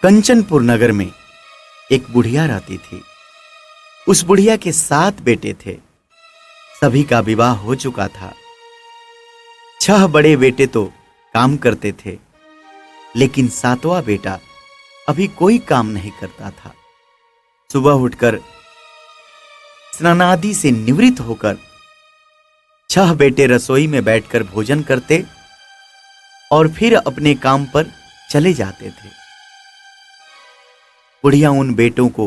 कंचनपुर नगर में एक बुढ़िया रहती थी। उस बुढ़िया के 7 बेटे थे। सभी का विवाह हो चुका था। 6 बड़े बेटे तो काम करते थे, लेकिन 7वां बेटा अभी कोई काम नहीं करता था। सुबह उठकर स्नानादि से निवृत्त होकर 6 बेटे रसोई में बैठकर भोजन करते और फिर अपने काम पर चले जाते थे। बुढ़िया उन बेटों को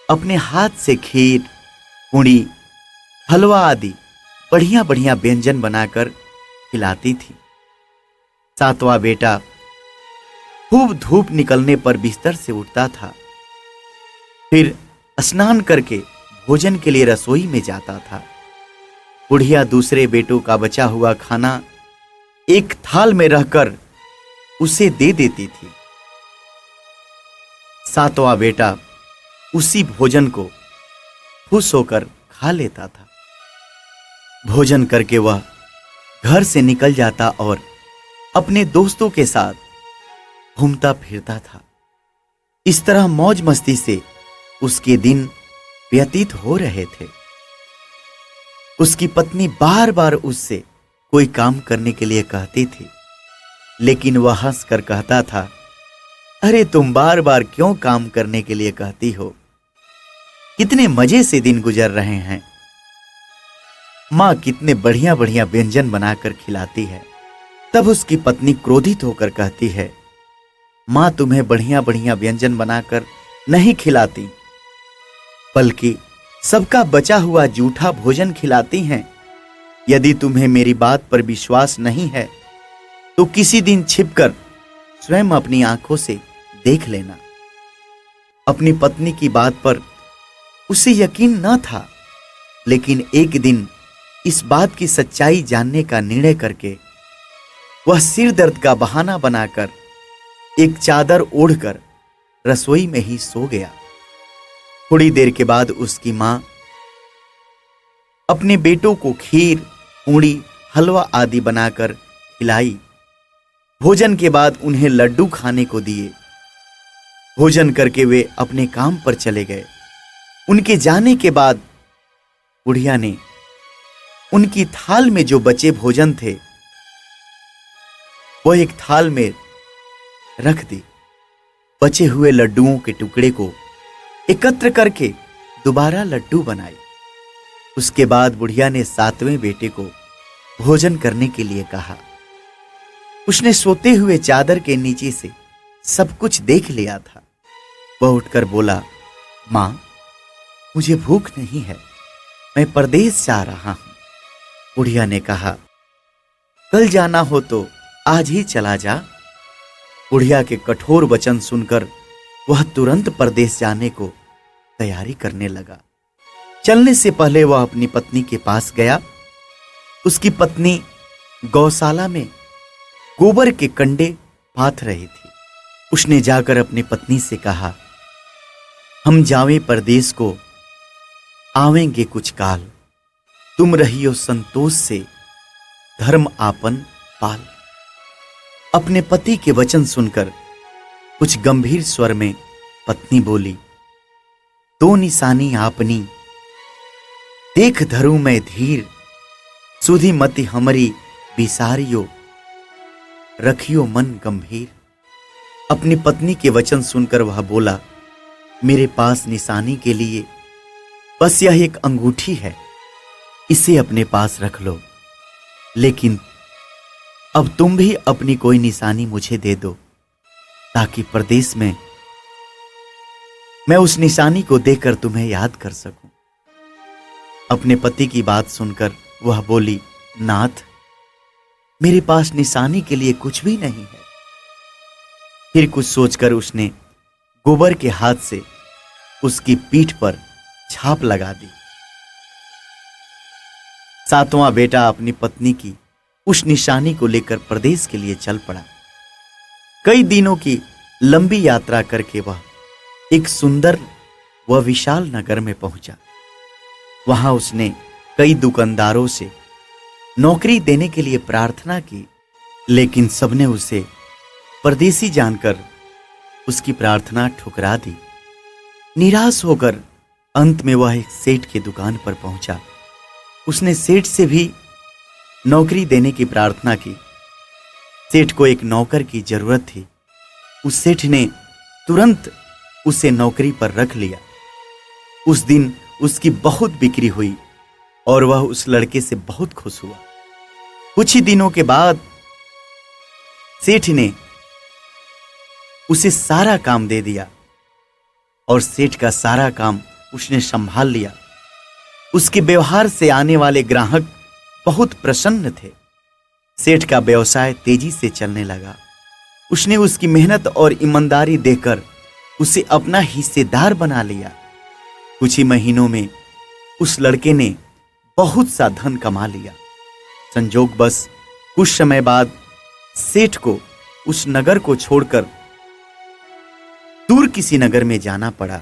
अपने हाथ से खीर, पूड़ी, हलवा आदि बढ़िया बढ़िया व्यंजन बनाकर खिलाती थी। 7वां बेटा खूब धूप निकलने पर बिस्तर से उठता था, फिर स्नान करके भोजन के लिए रसोई में जाता था। बुढ़िया दूसरे बेटों का बचा हुआ खाना एक थाल में रखकर उसे दे देती थी। 7वां बेटा उसी भोजन को खुश होकर खा लेता था। भोजन करके वह घर से निकल जाता और अपने दोस्तों के साथ घूमता फिरता था। इस तरह मौज मस्ती से उसके दिन व्यतीत हो रहे थे। उसकी पत्नी बार बार उससे कोई काम करने के लिए कहती थी, लेकिन वह हंसकर कहता था, अरे तुम बार बार क्यों काम करने के लिए कहती हो? कितने मजे से दिन गुजर रहे हैं। मां कितने बढ़िया बढ़िया व्यंजन बनाकर खिलाती है। तब उसकी पत्नी क्रोधित होकर कहती है, मां तुम्हें बढ़िया बढ़िया व्यंजन बनाकर नहीं खिलाती, बल्कि सबका बचा हुआ जूठा भोजन खिलाती हैं। यदि तुम्हें मेरी बात पर विश्वास नहीं है तो किसी दिन छिपकर स्वयं अपनी आंखों से देख लेना। अपनी पत्नी की बात पर उसे यकीन न था, लेकिन एक दिन इस बात की सच्चाई जानने का निर्णय करके वह सिर दर्द का बहाना बनाकर एक चादर ओढ़कर रसोई में ही सो गया। थोड़ी देर के बाद उसकी मां अपने बेटों को खीर, पूड़ी, हलवा आदि बनाकर खिलाई। भोजन के बाद उन्हें लड्डू खाने को दिए। भोजन करके वे अपने काम पर चले गए। उनके जाने के बाद बुढ़िया ने उनकी थाल में जो बचे भोजन थे वह एक थाल में रख दी। बचे हुए लड्डुओं के टुकड़े को एकत्र करके दोबारा लड्डू बनाए। उसके बाद बुढ़िया ने 7वें बेटे को भोजन करने के लिए कहा। उसने सोते हुए चादर के नीचे से सब कुछ देख लिया था। वह उठकर बोला, मां, मुझे भूख नहीं है, मैं परदेश जा रहा हूं। बुढ़िया ने कहा, कल जाना हो तो आज ही चला जा। बुढ़िया के कठोर वचन सुनकर वह तुरंत परदेश जाने को तैयारी करने लगा। चलने से पहले वह अपनी पत्नी के पास गया। उसकी पत्नी गौशाला में गोबर के कंडे पाथ रही थी। उसने जाकर अपनी पत्नी से कहा, हम जावें परदेश को, आवेंगे कुछ काल, तुम रहियो संतोष से, धर्म आपन पाल। अपने पति के वचन सुनकर कुछ गंभीर स्वर में पत्नी बोली, दो निशानी आपनी, देख धरू मैं धीर, सुधी मति हमरी बिसारियो, रखियो मन गंभीर। अपनी पत्नी के वचन सुनकर वह बोला, मेरे पास निशानी के लिए बस यह एक अंगूठी है, इसे अपने पास रख लो, लेकिन अब तुम भी अपनी कोई निशानी मुझे दे दो, ताकि परदेश में मैं उस निशानी को देखकर तुम्हें याद कर सकूं। अपने पति की बात सुनकर वह बोली, नाथ, मेरे पास निशानी के लिए कुछ भी नहीं है। फिर कुछ सोचकर उसने गोबर के हाथ से उसकी पीठ पर छाप लगा दी। 7वां बेटा अपनी पत्नी की उस निशानी को लेकर प्रदेश के लिए चल पड़ा। कई दिनों की लंबी यात्रा करके वह एक सुंदर व विशाल नगर में पहुंचा। वहां उसने कई दुकानदारों से नौकरी देने के लिए प्रार्थना की, लेकिन सबने उसे परदेसी जानकर उसकी प्रार्थना ठुकरा दी। निराश होकर अंत में वह एक सेठ की दुकान पर पहुंचा। उसने सेठ से भी नौकरी देने की प्रार्थना की। सेठ को एक नौकर की जरूरत थी। उस सेठ ने तुरंत उसे नौकरी पर रख लिया। उस दिन उसकी बहुत बिक्री हुई और वह उस लड़के से बहुत खुश हुआ। कुछ ही दिनों के बाद सेठ ने उसे सारा काम दे दिया और सेठ का सारा काम उसने संभाल लिया। उसके व्यवहार से आने वाले ग्राहक बहुत प्रसन्न थे। सेठ का व्यवसाय तेजी से चलने लगा। उसने उसकी मेहनत और ईमानदारी देखकर उसे अपना हिस्सेदार बना लिया। कुछ ही महीनों में उस लड़के ने बहुत सा धन कमा लिया। संजोगवश कुछ समय बाद सेठ को उस नगर को छोड़कर दूर किसी नगर में जाना पड़ा।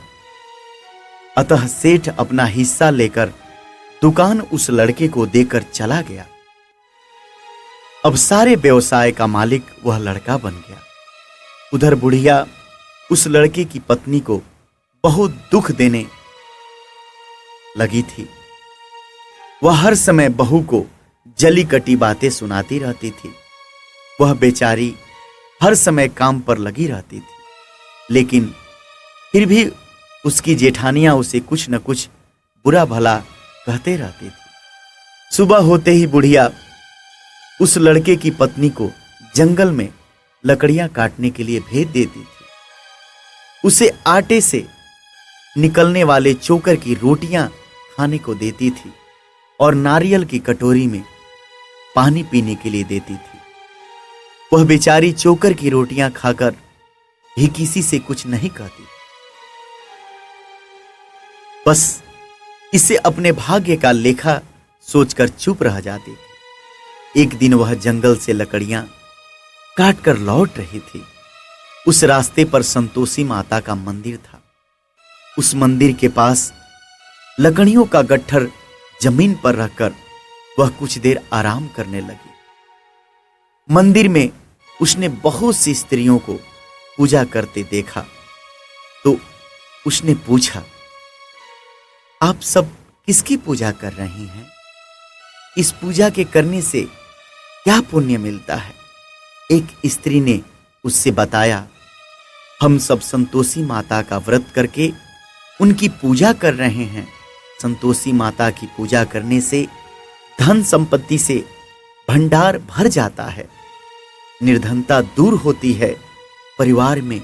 अतः सेठ अपना हिस्सा लेकर दुकान उस लड़के को देकर चला गया। अब सारे व्यवसाय का मालिक वह लड़का बन गया। उधर बुढ़िया उस लड़के की पत्नी को बहुत दुख देने लगी थी। वह हर समय बहू को जली कटी बातें सुनाती रहती थी। वह बेचारी हर समय काम पर लगी रहती थी, लेकिन फिर भी उसकी जेठानियां उसे कुछ न कुछ बुरा भला कहते रहती थी। सुबह होते ही बुढ़िया उस लड़के की पत्नी को जंगल में लकड़ियां काटने के लिए भेज देती थी। उसे आटे से निकलने वाले चोकर की रोटियां खाने को देती थी और नारियल की कटोरी में पानी पीने के लिए देती थी। वह बेचारी चोकर की रोटियां खाकर भी किसी से कुछ नहीं कहती, बस इसे अपने भाग्य का लेखा सोचकर चुप रह जाती थी। एक दिन वह जंगल से लकड़ियां काटकर लौट रही थी। उस रास्ते पर संतोषी माता का मंदिर था। उस मंदिर के पास लकड़ियों का गट्ठर जमीन पर रखकर वह कुछ देर आराम करने लगी। मंदिर में उसने बहुत सी स्त्रियों को पूजा करते देखा तो उसने पूछा, आप सब किसकी पूजा कर रही हैं? इस पूजा के करने से क्या पुण्य मिलता है? एक स्त्री ने उससे बताया, हम सब संतोषी माता का व्रत करके उनकी पूजा कर रहे हैं। संतोषी माता की पूजा करने से धन संपत्ति से भंडार भर जाता है, निर्धनता दूर होती है, परिवार में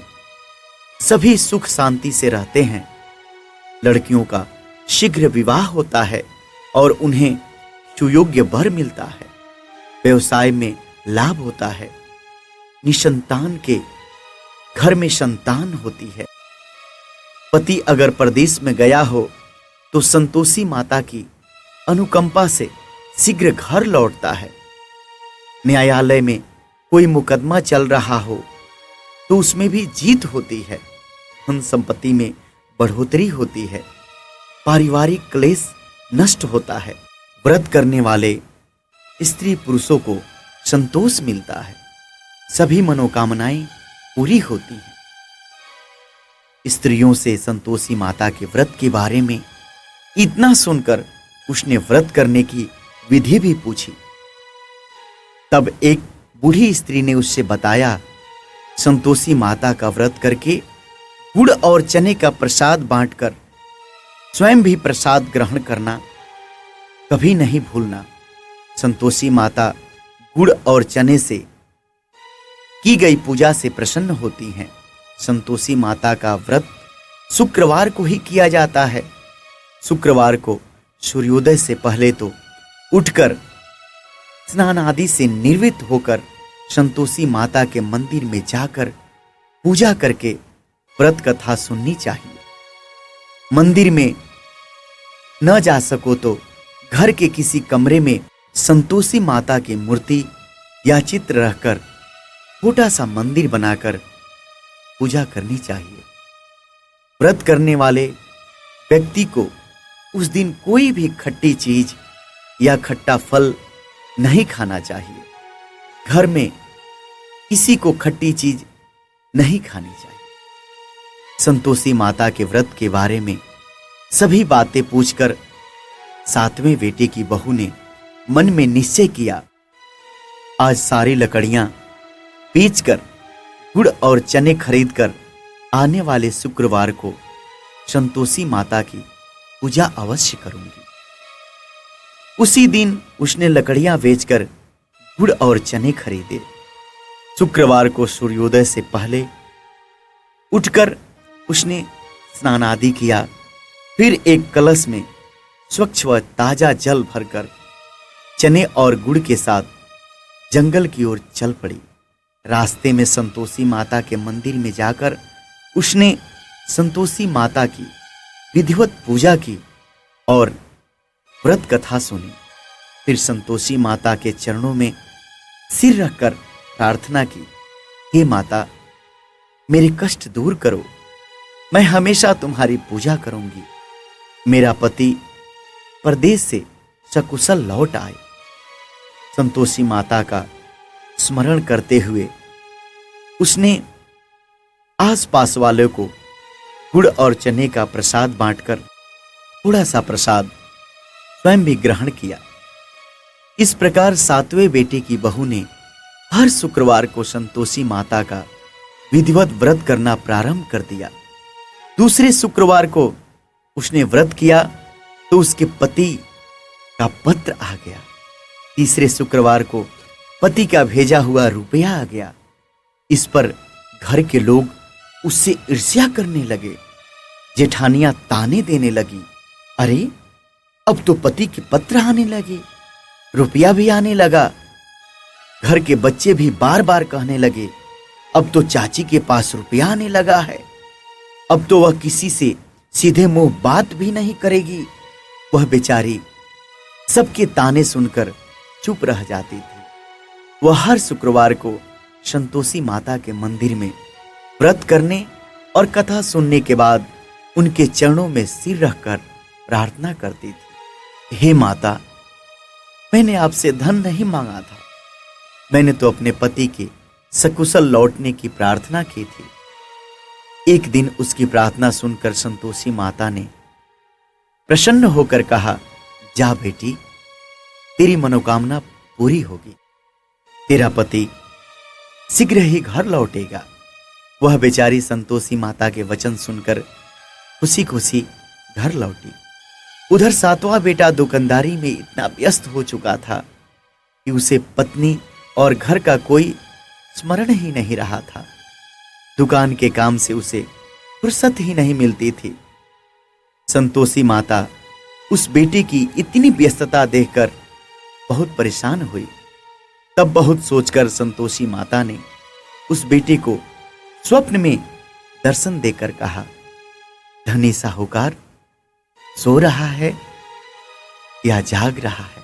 सभी सुख शांति से रहते हैं, लड़कियों का शीघ्र विवाह होता है और उन्हें सुयोग्य वर मिलता है, व्यवसाय में लाभ होता है, निसंतान के घर में संतान होती है। पति अगर परदेश में गया हो तो संतोषी माता की अनुकंपा से शीघ्र घर लौटता है। न्यायालय में कोई मुकदमा चल रहा हो तो उसमें भी जीत होती है, धन संपत्ति में बढ़ोतरी होती है, पारिवारिक क्लेश नष्ट होता है। व्रत करने वाले स्त्री पुरुषों को संतोष मिलता है, सभी मनोकामनाएं पूरी होती हैं। स्त्रियों से संतोषी माता के व्रत के बारे में इतना सुनकर उसने व्रत करने की विधि भी पूछी। तब एक बूढ़ी स्त्री ने उससे बताया, संतोषी माता का व्रत करके गुड़ और चने का प्रसाद बांटकर स्वयं भी प्रसाद ग्रहण करना कभी नहीं भूलना। संतोषी माता गुड़ और चने से की गई पूजा से प्रसन्न होती हैं। संतोषी माता का व्रत शुक्रवार को ही किया जाता है। शुक्रवार को सूर्योदय से पहले तो उठकर स्नान आदि से निर्वृत्त होकर संतोषी माता के मंदिर में जाकर पूजा करके व्रत कथा सुननी चाहिए। मंदिर में न जा सको तो घर के किसी कमरे में संतोषी माता की मूर्ति या चित्र रखकर छोटा सा मंदिर बनाकर पूजा करनी चाहिए। व्रत करने वाले व्यक्ति को उस दिन कोई भी खट्टी चीज या खट्टा फल नहीं खाना चाहिए। घर में किसी को खट्टी चीज नहीं खानी चाहिए। संतोषी माता के व्रत के बारे में सभी बातें पूछकर सातवें बेटे की बहू ने मन में निश्चय किया, आज सारी लकड़ियां बेचकर गुड़ और चने खरीदकर आने वाले शुक्रवार को संतोषी माता की पूजा अवश्य करूंगी। उसी दिन उसने लकड़ियां बेचकर गुड़ और चने खरीदे। शुक्रवार को सूर्योदय से पहले उठकर उसने स्नान आदि किया, फिर एक कलश में स्वच्छ व ताजा जल भरकर चने और गुड़ के साथ जंगल की ओर चल पड़ी। रास्ते में संतोषी माता के मंदिर में जाकर उसने संतोषी माता की विधिवत पूजा की और व्रत कथा सुनी। फिर संतोषी माता के चरणों में सिर रखकर प्रार्थना की, हे माता, मेरे कष्ट दूर करो, मैं हमेशा तुम्हारी पूजा करूंगी। मेरा पति परदेश से सकुशल लौट आए। संतोषी माता का स्मरण करते हुए उसने आसपास वालों को गुड़ और चने का प्रसाद बांटकर थोड़ा सा प्रसाद स्वयं भी ग्रहण किया। इस प्रकार सातवें बेटे की बहू ने हर शुक्रवार को संतोषी माता का विधिवत व्रत करना प्रारंभ कर दिया। दूसरे शुक्रवार को उसने व्रत किया तो उसके पति का पत्र आ गया। तीसरे शुक्रवार को पति का भेजा हुआ रुपया आ गया। इस पर घर के लोग उससे ईर्ष्या करने लगे। जेठानियां ताने देने लगी, अरे अब तो पति के पत्र आने लगे, रुपया भी आने लगा। घर के बच्चे भी बार बार कहने लगे, अब तो चाची के पास रुपया आने लगा है, अब तो वह किसी से सीधे मुंह बात भी नहीं करेगी। वह बेचारी सबके ताने सुनकर चुप रह जाती थी। वह हर शुक्रवार को संतोषी माता के मंदिर में व्रत करने और कथा सुनने के बाद उनके चरणों में सिर रखकर प्रार्थना करती थी, हे माता, मैंने आपसे धन नहीं मांगा था, मैंने तो अपने पति के सकुशल लौटने की प्रार्थना की थी। एक दिन उसकी प्रार्थना सुनकर संतोषी माता ने प्रसन्न होकर कहा, जा बेटी, तेरी मनोकामना पूरी होगी, तेरा पति शीघ्र ही घर लौटेगा। वह बेचारी संतोषी माता के वचन सुनकर खुशी खुशी घर लौटी। उधर सातवां बेटा दुकानदारी में इतना व्यस्त हो चुका था कि उसे पत्नी और घर का कोई स्मरण ही नहीं रहा था। दुकान के काम से उसे फुर्सत ही नहीं मिलती थी। संतोषी माता उस बेटे की इतनी व्यस्तता देखकर बहुत परेशान हुई। तब बहुत सोचकर संतोषी माता ने उस बेटे को स्वप्न में दर्शन देकर कहा, धनी साहूकार सो रहा है या जाग रहा है?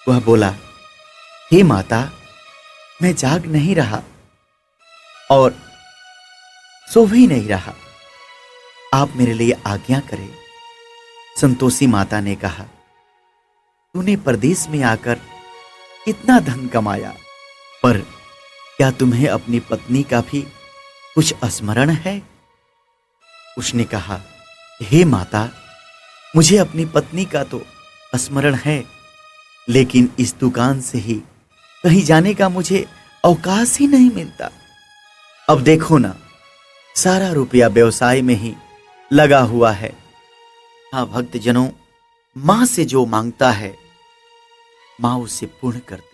वह बोला, हे माता, मैं जाग नहीं रहा और सो भी नहीं रहा, आप मेरे लिए आज्ञा करें। संतोषी माता ने कहा, तूने परदेश में आकर इतना धन कमाया, पर क्या तुम्हें अपनी पत्नी का भी कुछ स्मरण है? उसने कहा, हे माता, मुझे अपनी पत्नी का तो स्मरण है, लेकिन इस दुकान से ही कहीं जाने का मुझे अवकाश ही नहीं मिलता। अब देखो ना, सारा रुपया व्यवसाय में ही लगा हुआ है। हाँ भक्तजनों, मां से जो मांगता है मां उसे पूर्ण करती।